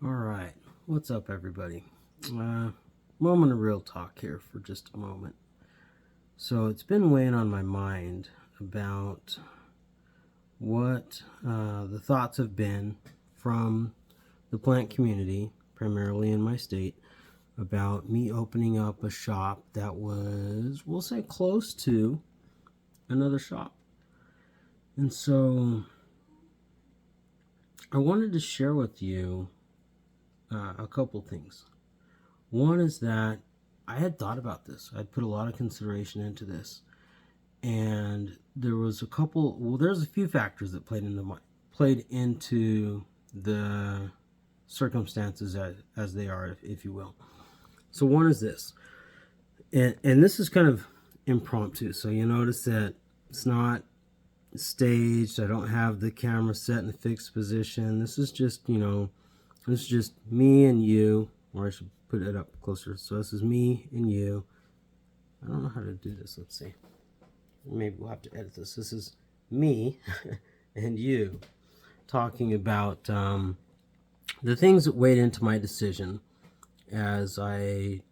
All right, what's up, everybody? Moment of real talk here for just a moment. So it's been weighing on my mind about what the thoughts have been from the plant community, primarily in my state, about me opening up a shop that was, we'll say, close to another shop. And so I wanted to share with you a couple things. One is that I had thought about this. I'd put a lot of consideration into this, and there's a few factors that played into the circumstances as they are, if you will. So one is this, and this is kind of impromptu. So you notice that it's not staged. I don't have the camera set in a fixed position. This is just me and you, or I should put it up closer. So this is me and you. I don't know how to do this. Let's see. Maybe we'll have to edit this. This is me and you talking about the things that weighed into my decision as I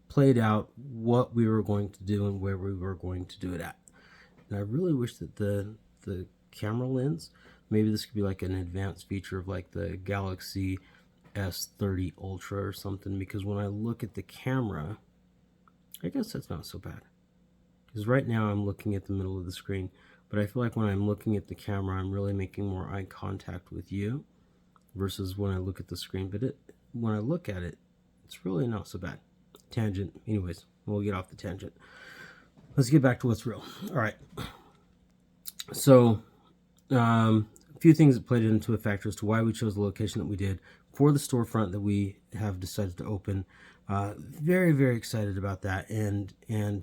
played out what we were going to do and where we were going to do it at. And I really wish that the camera lens, maybe this could be like an advanced feature of like the Galaxy S30 Ultra or something, because when I look at the camera, I guess that's not so bad. Because right now I'm looking at the middle of the screen, but I feel like when I'm looking at the camera, I'm really making more eye contact with you versus when I look at the screen. But when I look at it, it's really not so bad. Tangent. Anyways, we'll get off the tangent. Let's get back to what's real. All right. So, a few things that played into a factor as to why we chose the location that we did for the storefront that we have decided to open. Very, very excited about that, and in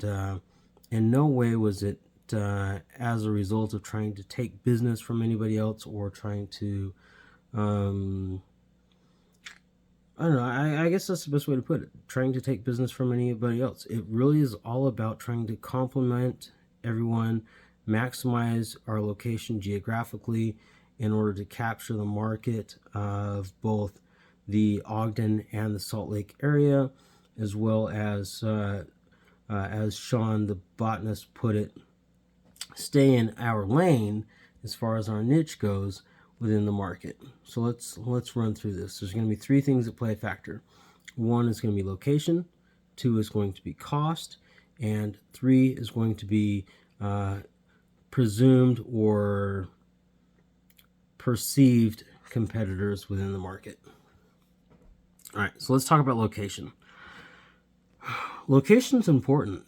no way was it as a result of trying to take business from anybody else or trying to, I don't know, I guess that's the best way to put it, trying to take business from anybody else. It really is all about trying to complement everyone, maximize our location geographically in order to capture the market of both the Ogden and the Salt Lake area, as well as Sean the botanist put it, stay in our lane as far as our niche goes within the market. So let's run through this. There's going to be three things that play a factor. One is going to be location, two is going to be cost, and three is going to be presumed or perceived competitors within the market. All right, so let's talk about location. Location is important.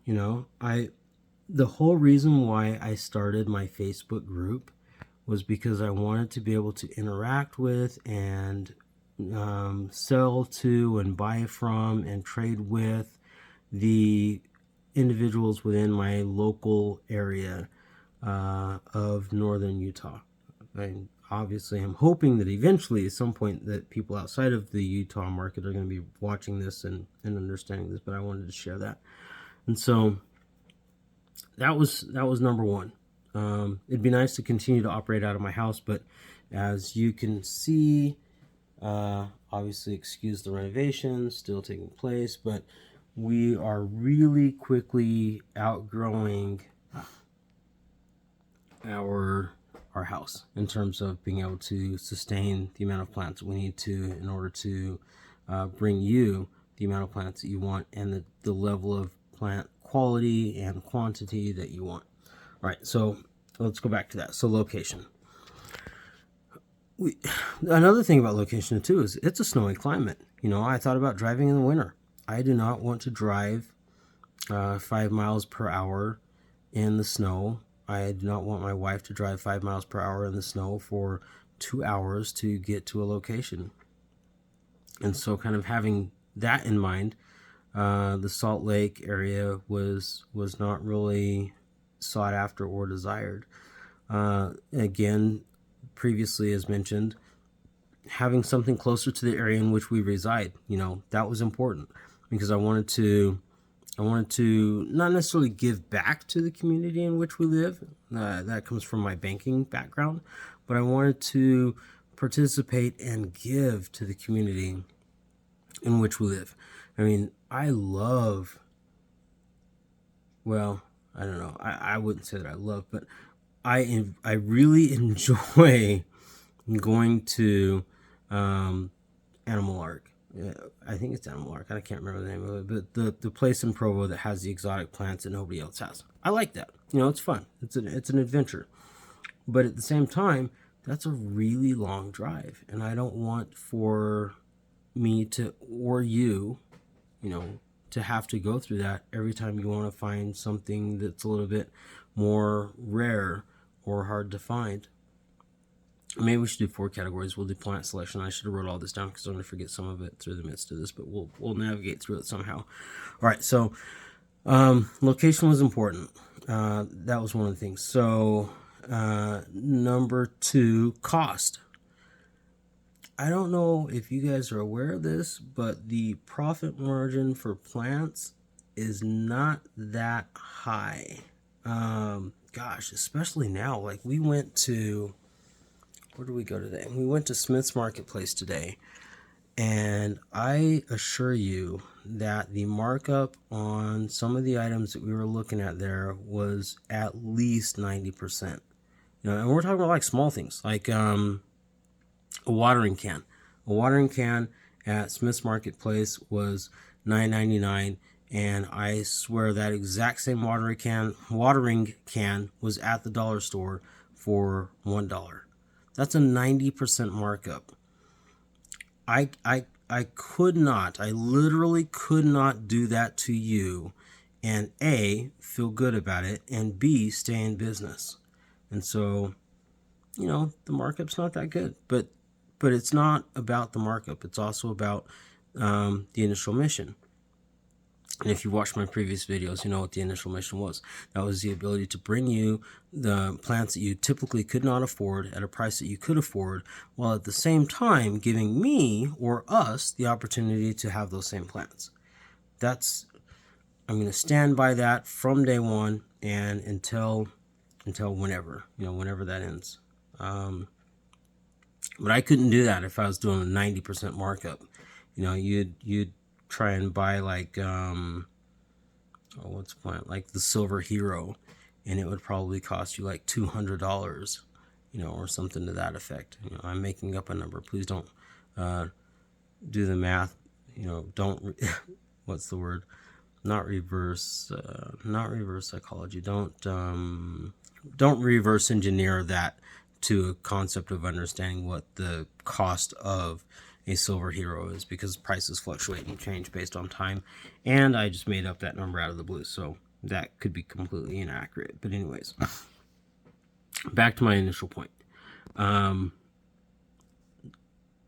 The whole reason why I started my Facebook group was because I wanted to be able to interact with and sell to and buy from and trade with the individuals within my local area of northern Utah. Obviously, I'm hoping that eventually at some point that people outside of the Utah market are going to be watching this and understanding this, but I wanted to share that. And so that was number one. It'd be nice to continue to operate out of my house, but as you can see, obviously excuse the renovations still taking place, but we are really quickly outgrowing our house in terms of being able to sustain the amount of plants we need to in order to bring you the amount of plants that you want and the level of plant quality and quantity that you want. All right, so let's go back to that. So location. Another thing about location too is it's a snowy climate. I thought about driving in the winter. I do not want to drive 5 miles per hour in the snow. I do not want my wife to drive 5 miles per hour in the snow for 2 hours to get to a location. And so kind of having that in mind, the Salt Lake area was not really sought after or desired. Again, previously as mentioned, having something closer to the area in which we reside, that was important because I wanted to not necessarily give back to the community in which we live. That comes from my banking background, but I wanted to participate and give to the community in which we live. I mean, I love, well, I don't know, I wouldn't say that I love, but I really enjoy going to Animal Ark. I think it's Animal Ark. I can't remember the name of it, but the place in Provo that has the exotic plants that nobody else has. I like that. It's fun. It's an adventure. But at the same time, that's a really long drive, and I don't want for me to, or you, to have to go through that every time you want to find something that's a little bit more rare or hard to find. Maybe we should do 4 categories. We'll do plant selection. I should have wrote all this down because I'm going to forget some of it through the midst of this, but we'll navigate through it somehow. All right, so location was important. That was one of the things. So number 2, cost. I don't know if you guys are aware of this, but the profit margin for plants is not that high. Gosh, especially now. Like, we went to, where did we go today? We went to Smith's Marketplace today, and I assure you that the markup on some of the items that we were looking at there was at least 90%. And we're talking about like small things, like a watering can. A watering can at Smith's Marketplace was $9.99, and I swear that exact same watering can was at the dollar store for $1. That's a 90% markup. I literally could not do that to you and A, feel good about it, and B, stay in business. And so, the markup's not that good, but it's not about the markup. It's also about the initial mission. And if you watched my previous videos, you know what the initial mission was. That was the ability to bring you the plants that you typically could not afford at a price that you could afford, while at the same time giving me or us the opportunity to have those same plants. I'm going to stand by that from day one and until whenever, whenever that ends. But I couldn't do that if I was doing a 90% markup. You'd try and buy like what's the plant, like the Silver Hero, and it would probably cost you like $200, or something to that effect. I'm making up a number. Please don't do the math. Don't what's the word? Not reverse psychology. Don't reverse engineer that to a concept of understanding what the cost of a Silver Hero is, because prices fluctuate and change based on time, and I just made up that number out of the blue, so that could be completely inaccurate. But anyways, back to my initial point.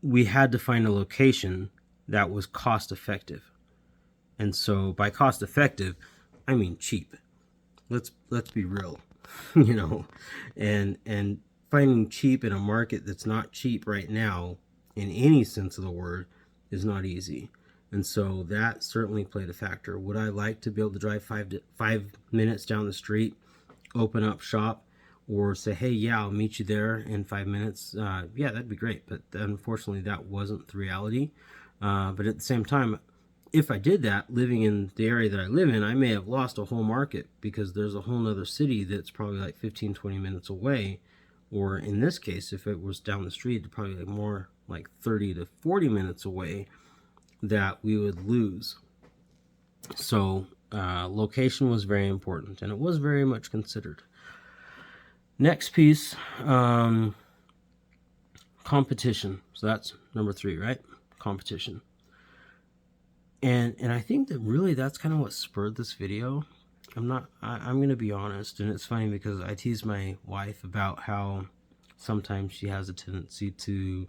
We had to find a location that was cost effective, and so by cost effective, I mean cheap. Let's be real, and finding cheap in a market that's not cheap right now in any sense of the word is not easy. And so that certainly played a factor. Would I like to be able to drive 5 minutes down the street, open up shop, or say, hey, yeah, I'll meet you there in 5 minutes? Yeah, that'd be great. But unfortunately, that wasn't the reality. But at the same time, if I did that, living in the area that I live in, I may have lost a whole market, because there's a whole nother city that's probably like 15, 20 minutes away. Or in this case, if it was down the street, it'd probably be more like 30 to 40 minutes away that we would lose. So location was very important, and it was very much considered. Next piece, competition. So that's number 3, right? Competition. And I think that really that's kind of what spurred this video. I'm going to be honest, and it's funny because I tease my wife about how sometimes she has a tendency to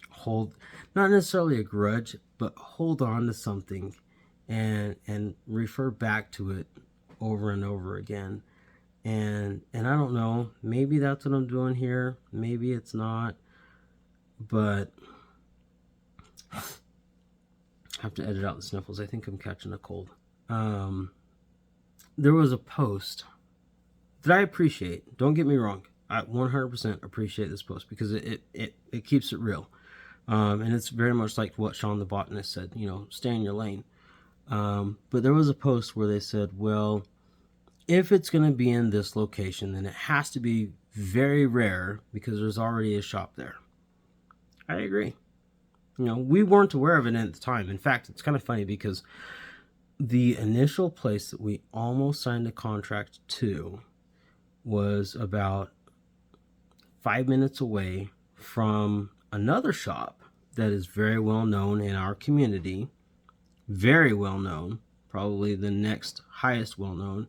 hold, not necessarily a grudge, but hold on to something and refer back to it over and over again. And I don't know, maybe that's what I'm doing here, maybe it's not, but I have to edit out the sniffles. I think I'm catching a cold. There was a post that I appreciate, don't get me wrong. I 100% appreciate this post because it keeps it real. And it's very much like what Sean the botanist said, stay in your lane. But there was a post where they said, well, if it's going to be in this location, then it has to be very rare because there's already a shop there. I agree. We weren't aware of it at the time. In fact, it's kind of funny because the initial place that we almost signed a contract to was about 5 minutes away from another shop that is very well known in our community. Very well known, probably the next highest well known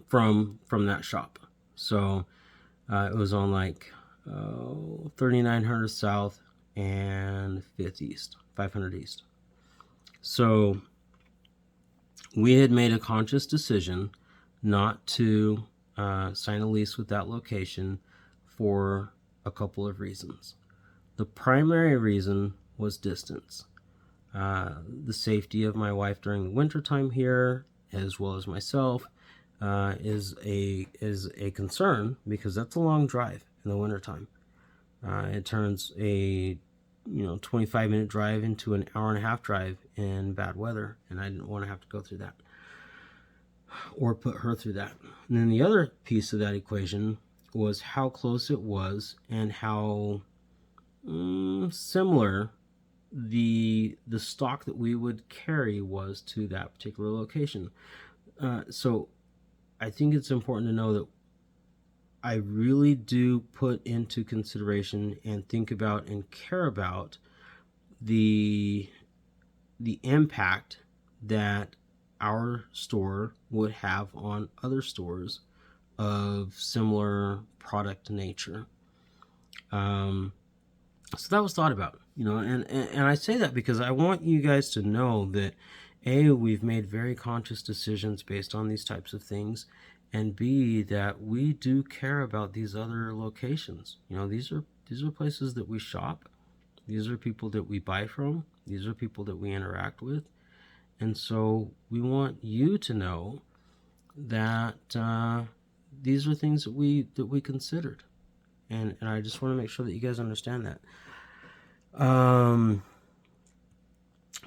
from that shop. So it was on like 3900 South and 5th East, 500 East. So we had made a conscious decision not to sign a lease with that location for a couple of reasons. The primary reason was distance. The safety of my wife during the wintertime here, as well as myself, is a concern because that's a long drive in the wintertime. It turns a 25-minute drive into an hour and a half drive in bad weather, and I didn't want to have to go through that or put her through that. And then the other piece of that equation was how close it was and how similar the stock that we would carry was to that particular location. So I think it's important to know that I really do put into consideration and think about and care about the impact that our store would have on other stores of similar product nature. So that was thought about, and I say that because I want you guys to know that we've made very conscious decisions based on these types of things, and B, that we do care about these other locations. These are places that we shop. These are people that we buy from. These are people that we interact with. And so we want you to know that these are things that we considered. And I just want to make sure that you guys understand that.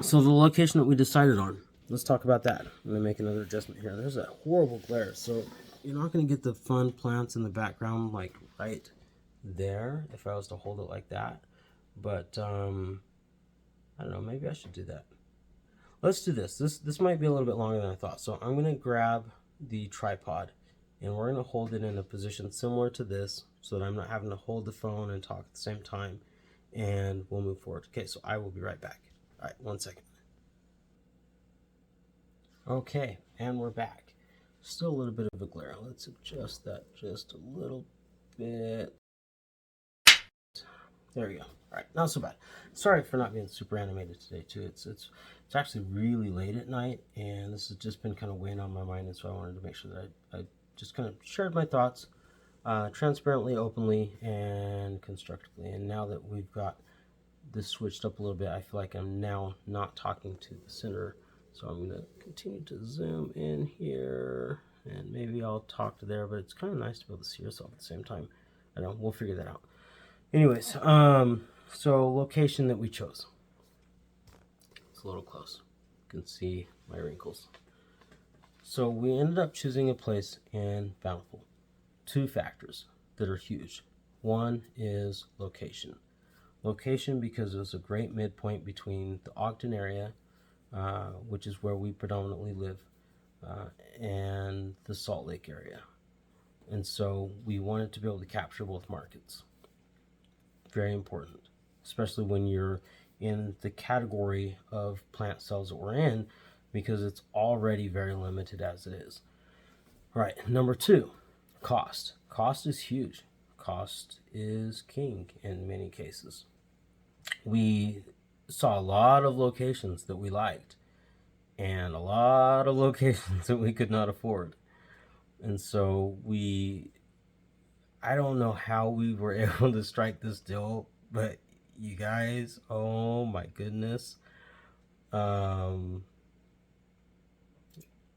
So the location that we decided on, let's talk about that. I'm going to make another adjustment here. There's a horrible glare, so you're not going to get the fun plants in the background like right there if I was to hold it like that. But I don't know, maybe I should do that. Let's do this. This might be a little bit longer than I thought. So I'm going to grab the tripod and we're going to hold it in a position similar to this so that I'm not having to hold the phone and talk at the same time, and we'll move forward. Okay, so I will be right back. All right, 1 second. Okay, and we're back. Still a little bit of a glare. Let's adjust that just a little bit. There we go. All right, not so bad. Sorry for not being super animated today too. It's actually really late at night, and this has just been kind of weighing on my mind, and so I wanted to make sure that I just kind of shared my thoughts transparently, openly, and constructively. And now that we've got this switched up a little bit, I feel like I'm now not talking to the center. So I'm going to continue to zoom in here, and maybe I'll talk to there, but it's kind of nice to be able to see yourself at the same time. I don't know, we'll figure that out. Anyways, so location that we chose. It's a little close. You can see my wrinkles. So we ended up choosing a place in Bountiful. 2 factors that are huge. One is location. Location because it was a great midpoint between the Ogden area, which is where we predominantly live, and the Salt Lake area. And so we wanted to be able to capture both markets. Very important, especially when you're in the category of plant cells that we're in, because it's already very limited as it is. All right, number 2, cost. Cost is huge. Cost is king in many cases. We saw a lot of locations that we liked and a lot of locations that we could not afford. And so I don't know how we were able to strike this deal, but you guys, oh my goodness.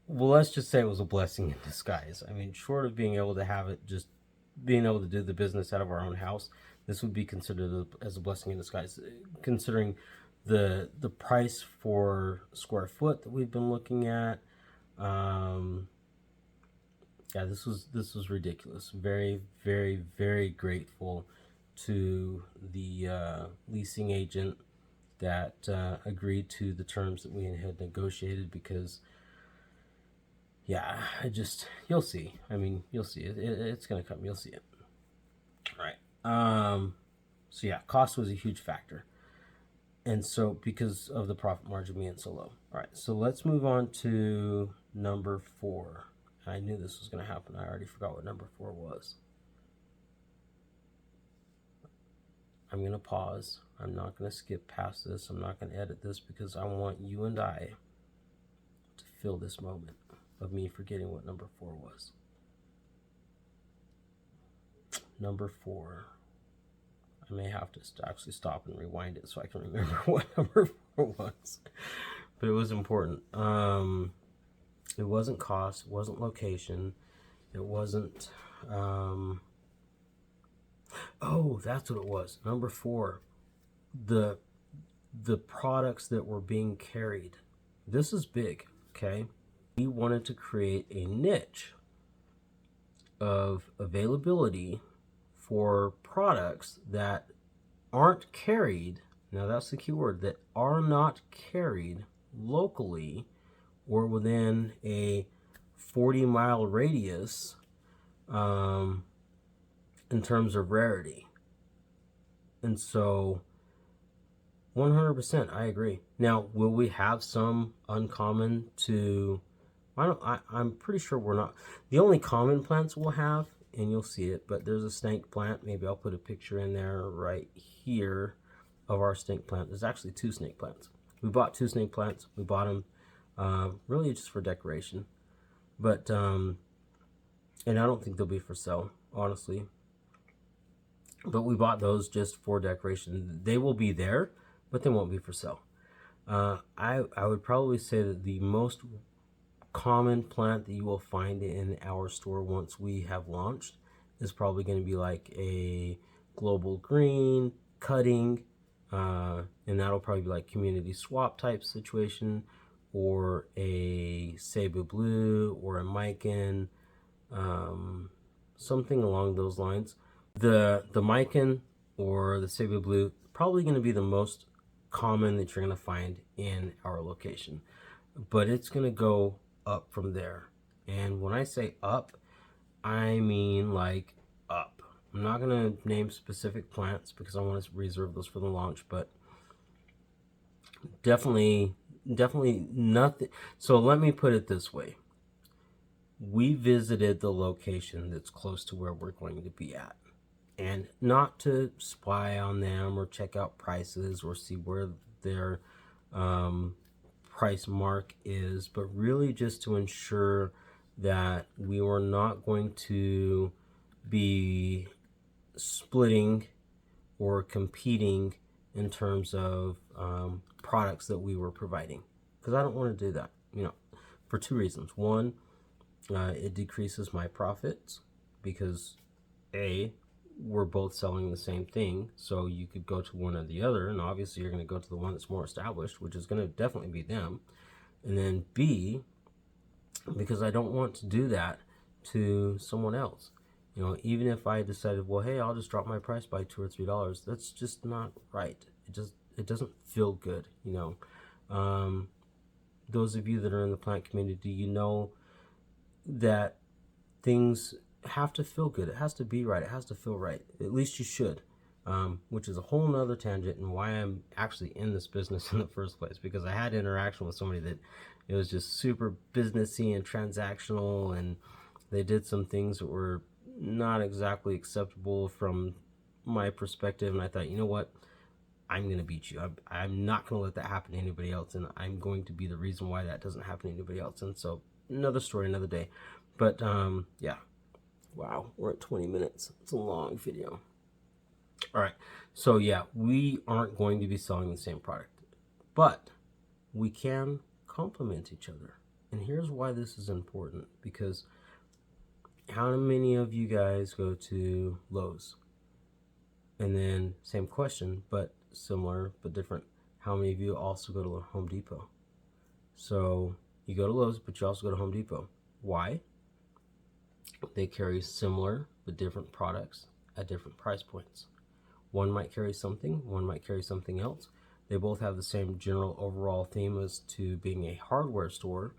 well, let's just say it was a blessing in disguise. I mean, short of being able to have it, just being able to do the business out of our own house, this would be considered as a blessing in disguise, considering the price for square foot that we've been looking at. Yeah, this was ridiculous. Very, very, very grateful to the leasing agent that agreed to the terms that we had negotiated, because yeah, you'll see. I mean, you'll see it. It's gonna come. You'll see it. All right. So yeah, cost was a huge factor, and so because of the profit margin being so low. All right. So let's move on to number 4. I knew this was gonna happen. I already forgot what number 4 was. I'm gonna pause. I'm not gonna skip past this. I'm not gonna edit this, because I want you and I to feel this moment of me forgetting what number 4 was. Number 4. I may have to actually stop and rewind it so I can remember what number 4 was. But it was important. It wasn't cost, it wasn't location, it wasn't oh, that's what it was. Number 4. The products that were being carried. This is big, okay? We wanted to create a niche of availability for products that aren't carried. Now that's the key word, that are not carried locally or within a 40-mile radius in terms of rarity. And so 100%, I agree. Now, will we have some uncommon to... I'm pretty sure we're not. The only common plants we'll have, and you'll see it, but there's a snake plant. Maybe I'll put a picture in there right here of our snake plant. There's actually 2 snake plants. We bought 2 snake plants. We bought them really just for decoration. But, and I don't think they'll be for sale, honestly. But we bought those just for decoration. They will be there, but they won't be for sale. I would probably say that the most common plant that you will find in our store once we have launched is probably going to be like a global green cutting, and that'll probably be like community swap type situation, or a Cebu blue, or a Mican, something along those lines. The Mican or the Cebu blue probably going to be the most common that you're going to find in our location, but it's going to go up from there. And when I say up, I mean like up. I'm not going to name specific plants because I want to reserve those for the launch, but definitely nothing. So let me put it this way. We visited the location that's close to where we're going to be at, and not to spy on them or check out prices or see where their price mark is, but really just to ensure that we were not going to be splitting or competing in terms of products that we were providing, because I don't want to do that, for 2 reasons. One, it decreases my profits, because we're both selling the same thing, so you could go to one or the other, and obviously you're going to go to the one that's more established, which is going to definitely be them. And then B, because I don't want to do that to someone else. Even if I decided, well, hey, I'll just drop my price by $2 or $3, that's just not right. It doesn't feel good. Those of you that are in the plant community, you know that things have to feel good. It has to be right. It has to feel right. At least you should, which is a whole nother tangent and why I'm actually in this business in the first place, because I had interaction with somebody that it was just super businessy and transactional, and they did some things that were not exactly acceptable from my perspective, and I thought, you know what, I'm going to beat you. I'm not going to let that happen to anybody else, and I'm going to be the reason why that doesn't happen to anybody else. And so another story, another day. But yeah. Wow, we're at 20 minutes. It's a long video. All right, so yeah, we aren't going to be selling the same product, but we can complement each other. And here's why this is important, because how many of you guys go to Lowe's? And then same question, but similar but different. How many of you also go to Home Depot? So you go to Lowe's, but you also go to Home Depot. Why? They carry similar but different products at different price points. One might carry something, one might carry something else. They both have the same general overall theme as to being a hardware store,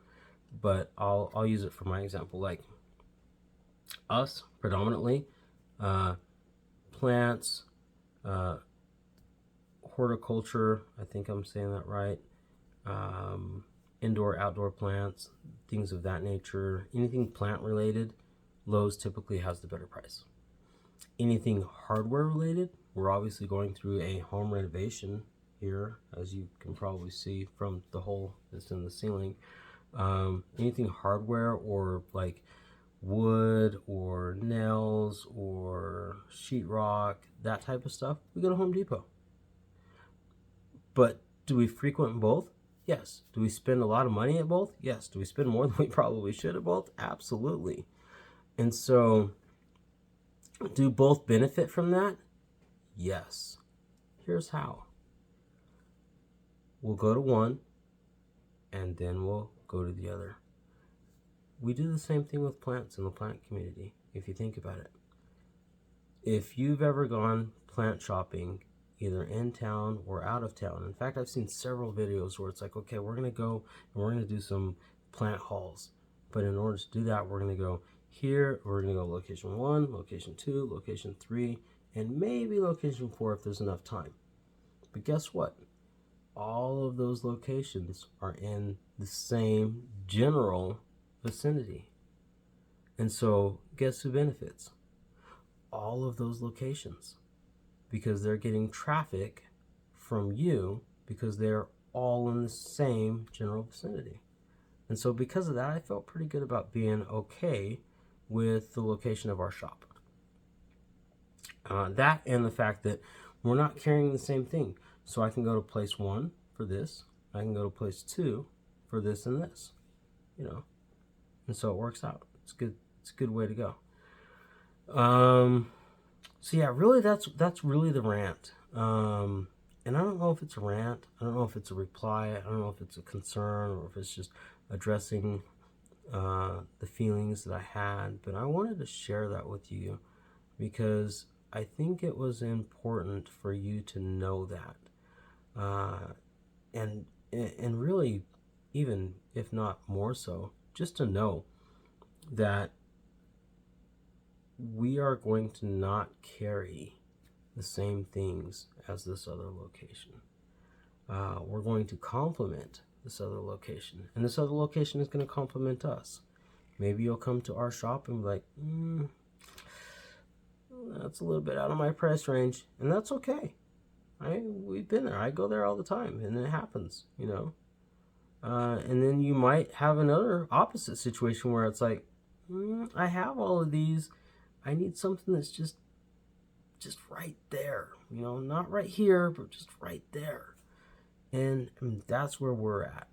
but I'll use it for my example. Like us, predominantly, plants, horticulture, I think I'm saying that right, indoor, outdoor plants, things of that nature, anything plant related, Lowe's typically has the better price. Anything hardware related, we're obviously going through a home renovation here, as you can probably see from the hole that's in the ceiling. Anything hardware or like wood or nails or sheetrock, that type of stuff, we go to Home Depot. But do we frequent both? Yes. Do we spend a lot of money at both? Yes. Do we spend more than we probably should at both? Absolutely. And so, do both benefit from that? Yes. Here's how. We'll go to one, and then we'll go to the other. We do the same thing with plants in the plant community, if you think about it. If you've ever gone plant shopping, either in town or out of town, in fact, I've seen several videos where it's like, okay, we're going to go and we're going to do some plant hauls. But in order to do that, we're going to go here, we're going to go location 1, location 2, location 3, and maybe location 4 if there's enough time. But guess what? All of those locations are in the same general vicinity. And so, guess who benefits? All of those locations, because they're getting traffic from you because they're all in the same general vicinity. And so because of that, I felt pretty good about being okay with the location of our shop. That and the fact that we're not carrying the same thing. So I can go to place 1 for this, I can go to place 2 for this and this, you know. And so it works out. It's good. It's a good way to go. So yeah, really that's really the rant. And I don't know if it's a rant, I don't know if it's a reply, I don't know if it's a concern, or if it's just addressing the feelings that I had, but I wanted to share that with you because I think it was important for you to know that, and really, even if not more so, just to know that we are going to not carry the same things as this other location. We're going to complement this other location, and this other location is going to complement us. Maybe you'll come to our shop and be like, that's a little bit out of my price range, and that's okay. We've been there. I go there all the time, and it happens, you know. And then you might have another opposite situation where it's like, I have all of these. I need something that's just right there, you know, not right here, but just right there. And that's where we're at.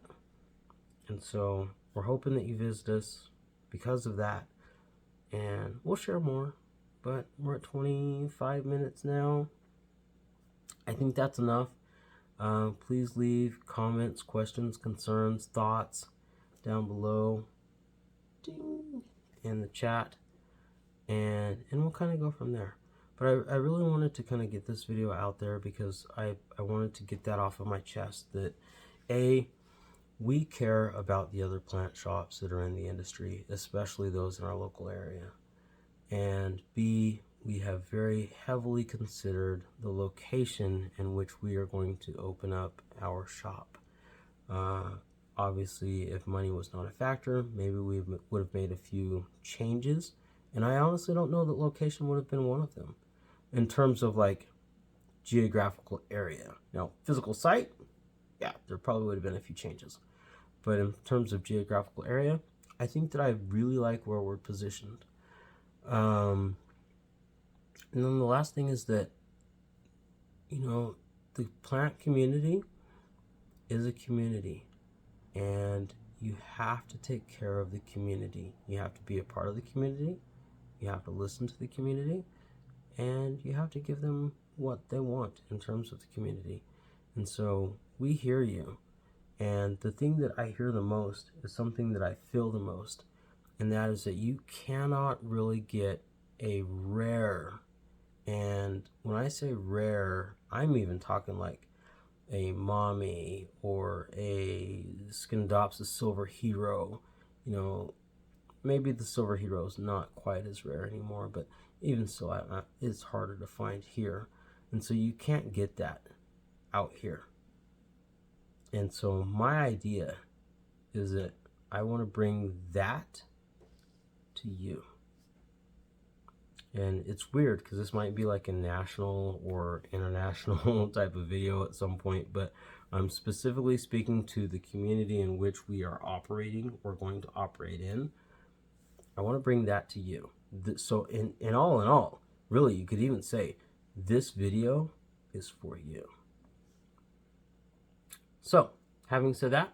And so we're hoping that you visit us because of that. And we'll share more, but we're at 25 minutes now. I think that's enough. Please leave comments, questions, concerns, thoughts down below, ding, in the chat, and we'll kind of go from there. But I really wanted to kind of get this video out there because I wanted to get that off of my chest, that A, we care about the other plant shops that are in the industry, especially those in our local area, and B, we have very heavily considered the location in which we are going to open up our shop. Obviously, if money was not a factor, maybe we would have made a few changes, and I honestly don't know that location would have been one of them in terms of like geographical area. Now, physical site, yeah, there probably would have been a few changes, but in terms of geographical area, I think that I really like where we're positioned. And then the last thing is that, you know, the plant community is a community, and you have to take care of the community. You have to be a part of the community. You have to listen to the community, and you have to give them what they want in terms of the community. And so we hear you. And the thing that I hear the most is something that I feel the most, and that is that you cannot really get a rare, and when I say rare, I'm even talking like a mommy or a Skindopsis silver hero. You know, maybe the silver hero is not quite as rare anymore, but even so, it's harder to find here. And so you can't get that out here. And so my idea is that I want to bring that to you. And it's weird because this might be like a national or international type of video at some point, but I'm specifically speaking to the community in which we are operating or going to operate in. I want to bring that to you. So in all, really, you could even say this video is for you. So, having said that,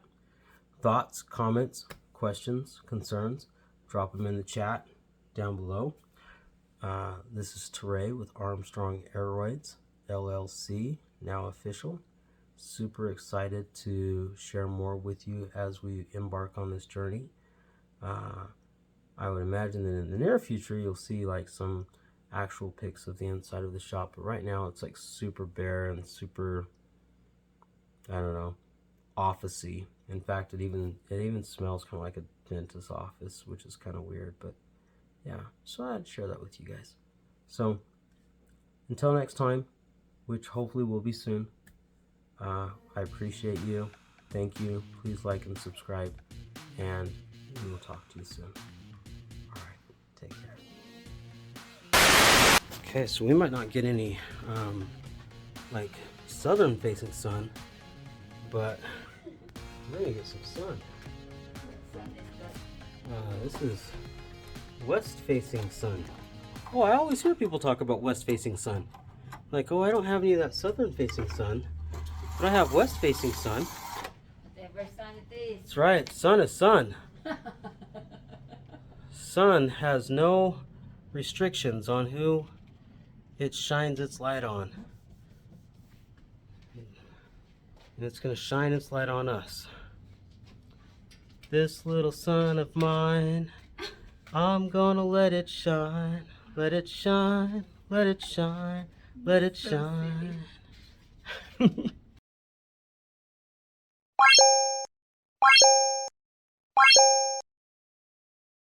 thoughts, comments, questions, concerns, drop them in the chat down below. This is Teray with Armstrong Aroids, LLC, now official. Super excited to share more with you as we embark on this journey. I would imagine that in the near future you'll see like some actual pics of the inside of the shop, but right now it's like super bare and super, I don't know, office-y. In fact, it even smells kind of like a dentist's office, which is kind of weird, but yeah, so I'd share that with you guys. So until next time, which hopefully will be soon, I appreciate you. Thank you. Please like and subscribe, and we will talk to you soon. All right, take care. Okay, so we might not get any like southern facing sun, but we're gonna get some sun. This is west facing sun. Oh, I always hear people talk about west facing sun. Like, oh, I don't have any of that southern facing sun, but I have west facing sun. Whatever sun it is. That's right, sun is sun. Sun has no restrictions on who it shines its light on. And it's gonna shine its light on us. This little sun of mine, I'm gonna let it shine, let it shine, let it shine, let it shine.